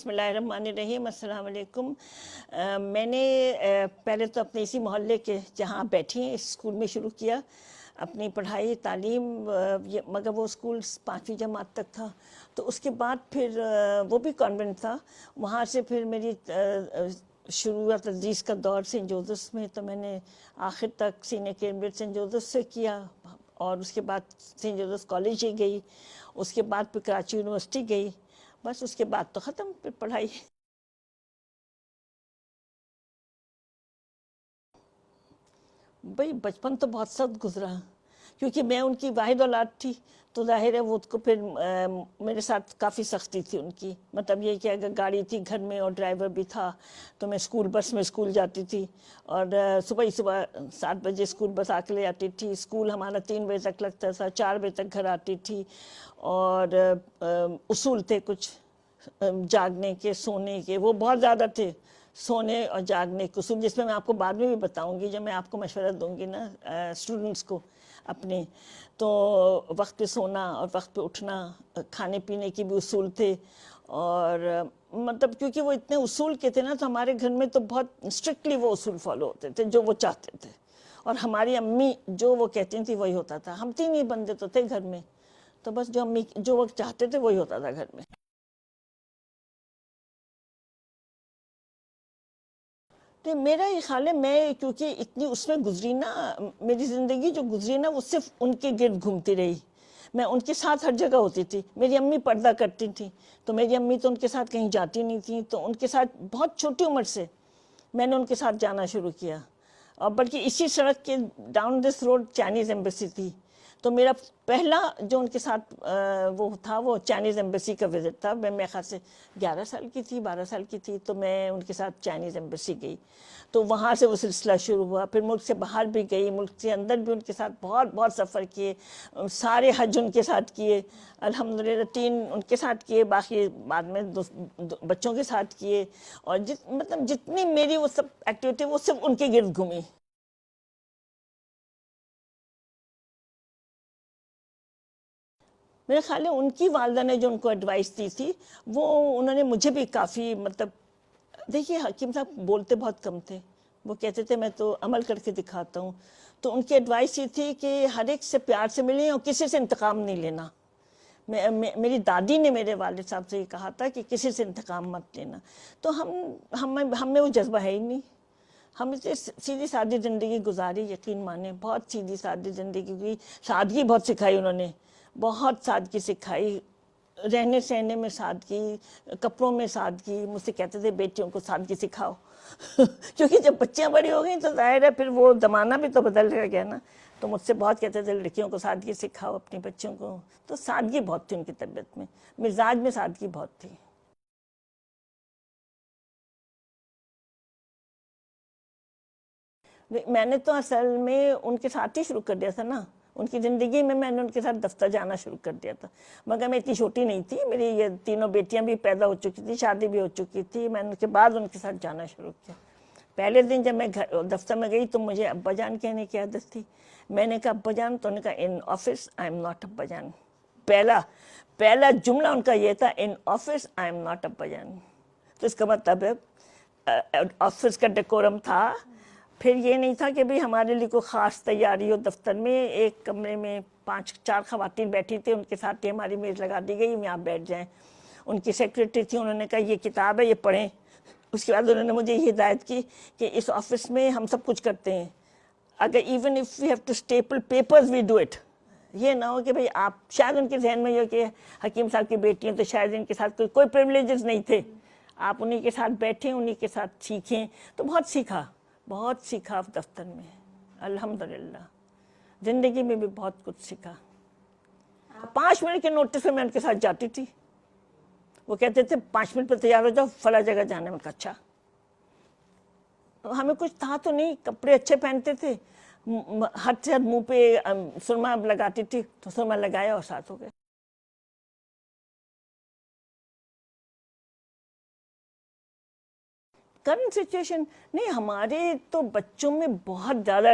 بسم اللہ الرحمن الرحیم. السلام علیکم. میں نے پہلے تو اپنے اسی محلے کے جہاں بیٹھی ہیں اس اسکول میں شروع کیا اپنی پڑھائی تعلیم، مگر وہ اسکول 5ویں جماعت تک تھا. تو اس کے بعد پھر وہ بھی کانوینٹ تھا. وہاں سے پھر میری شروع ہوا تدریس کا دور سینٹ جوزفس میں. تو میں نے آخر تک سینئر کیمبرج سینٹ جوزفس سے کیا، اور اس کے بعد سینٹ جوزفس کالج ہی گئی، اس کے بعد پھر کراچی یونیورسٹی گئی. بس اس کے بعد تو ختم پھر پڑھائی. بھئی بچپن تو بہت سخت گزرا، کیونکہ میں ان کی واحد اولاد تھی. تو ظاہر ہے وہ کو پھر میرے ساتھ کافی سختی تھی ان کی. مطلب یہ کہ اگر گاڑی تھی گھر میں اور ڈرائیور بھی تھا تو میں اسکول بس میں اسکول جاتی تھی، اور صبح ہی صبح 7 بجے اسکول بس آ کے لے آتی تھی. اسکول ہمارا 3 بجے تک لگتا تھا، 4 بجے تک گھر آتی تھی. اور اصول تھے کچھ جاگنے کے سونے کے، وہ بہت زیادہ تھے. سونے اور جاگنے کے اصول، جس میں آپ کو بعد میں بھی بتاؤں گی جب میں آپ کو مشورہ دوں گی نا اسٹوڈنٹس کو اپنے. تو وقت پہ سونا اور وقت پہ اٹھنا، کھانے پینے کی بھی اصول تھے. اور مطلب کیونکہ وہ اتنے اصول کے تھے نا، تو ہمارے گھر میں تو بہت اسٹرکٹلی وہ اصول فالو ہوتے تھے جو وہ چاہتے تھے. اور ہماری امی جو وہ کہتی تھیں وہی ہوتا تھا. ہم 3 ہی بندے تو تھے گھر میں، تو بس جو امی جو وہ چاہتے تھے وہی ہوتا تھا گھر میں. تو میرا یہ خیال ہے، میں کیونکہ اتنی اس میں گزری نا، میری زندگی جو گزری نا وہ صرف ان کے گرد گھومتی رہی. میں ان کے ساتھ ہر جگہ ہوتی تھی. میری امی پردہ کرتی تھیں، تو میری امی تو ان کے ساتھ کہیں جاتی نہیں تھیں. تو ان کے ساتھ بہت چھوٹی عمر سے میں نے ان کے ساتھ جانا شروع کیا. اور بلکہ اسی سڑک کے down this road Chinese embassy تھی. تو میرا پہلا جو ان کے ساتھ وہ تھا وہ چائنیز ایمبیسی کا وزٹ تھا. میں خیال سے 11 سال کی تھی، 12 سال کی تھی. تو میں ان کے ساتھ چائنیز ایمبیسی گئی. تو وہاں سے وہ سلسلہ شروع ہوا. پھر ملک سے باہر بھی گئی، ملک سے اندر بھی ان کے ساتھ بہت بہت سفر کیے. سارے حج ان کے ساتھ کیے الحمدللہ. 3 ان کے ساتھ کیے، باقی بعد میں بچوں کے ساتھ کیے. اور مطلب جتنی میری وہ سب ایکٹیویٹی وہ صرف ان کے گرد گھومی. میرے خیال ہے ان کی والدہ نے جو ان کو ایڈوائس دی تھی، وہ انہوں نے مجھے بھی کافی مطلب، دیکھیے حکیم صاحب بولتے بہت کم تھے. وہ کہتے تھے میں تو عمل کر کے دکھاتا ہوں. تو ان کی ایڈوائس یہ تھی کہ ہر ایک سے پیار سے ملیں اور کسی سے انتقام نہیں لینا. میری دادی نے میرے والد صاحب سے یہ کہا تھا کہ کسی سے انتقام مت لینا. تو ہم میں وہ جذبہ ہے ہی نہیں. ہم اسے سیدھی سادی زندگی گزاری، یقین مانیں بہت سیدھی سادی زندگی کی. سادگی بہت سکھائی انہوں نے، بہت سادگی سکھائی. رہنے سہنے میں سادگی، کپڑوں میں سادگی. مجھ سے کہتے تھے بیٹیوں کو سادگی سکھاؤ. کیونکہ جب بچیاں بڑی ہو گئیں تو ظاہر ہے پھر وہ زمانہ بھی تو بدل گیا نا. تو مجھ سے بہت کہتے تھے لڑکیوں کو سادگی سکھاؤ اپنی بچیوں کو. تو سادگی بہت تھی ان کی طبیعت میں، مزاج میں سادگی بہت تھی. میں نے تو اصل میں ان کے ساتھ ہی شروع کر دیا تھا نا. ان کی زندگی میں نے ان کے ساتھ دفتر جانا شروع کر دیا تھا. مگر میں اتنی چھوٹی نہیں تھی، میری یہ 3 بیٹیاں بھی پیدا ہو چکی تھی، شادی بھی ہو چکی تھی. میں نے اس کے بعد ان کے ساتھ جانا شروع کیا. پہلے دن جب میں دفتر میں گئی تو مجھے ابا جان کہنے کی عادت تھی. میں نے کہا ابا جان، تو انہوں نے کہا ان آفس آئی ایم ناٹ ابا جان. پہلا جملہ ان کا یہ تھا، ان آفس آئی ایم ناٹ ابا جان. تو اس کا مطلب ہے آفس کا ڈیکورم تھا. پھر یہ نہیں تھا کہ بھی ہمارے لیے کوئی خاص تیاری ہو. دفتر میں ایک کمرے میں 4 خواتین بیٹھی تھیں، ان کے ساتھ ہی ہماری میز لگا دی گئی، یہاں بیٹھ جائیں. ان کی سیکریٹری تھی، انہوں نے کہا یہ کتاب ہے، یہ پڑھیں. اس کے بعد انہوں نے مجھے یہ ہدایت کی کہ اس آفس میں ہم سب کچھ کرتے ہیں. اگر even if we have to staple papers we do it. یہ نہ ہو کہ بھئی آپ، شاید ان کے ذہن میں یہ کہ حکیم صاحب کی بیٹی ہیں تو شاید ان کے ساتھ کوئی پریولیجز نہیں تھے. آپ انہی کے ساتھ بیٹھیں، انہی کے ساتھ سیکھیں. تو بہت سیکھا دفتر میں الحمدللہ. زندگی میں بھی بہت کچھ سیکھا. 5 منٹ کے نوٹس پہ میں ان کے ساتھ جاتی تھی. وہ کہتے تھے 5 منٹ پہ تیار ہو جاؤ، فلاں جگہ جانے میں. اچھا. ہمیں کچھ تھا تو نہیں، کپڑے اچھے پہنتے تھے، حد سے حد منہ پہ سرما لگاتی تھی تو سرما لگایا اور ساتھ ہو گئے. کرنٹ سچویشن نہیں، ہمارے تو بچوں میں بہت زیادہ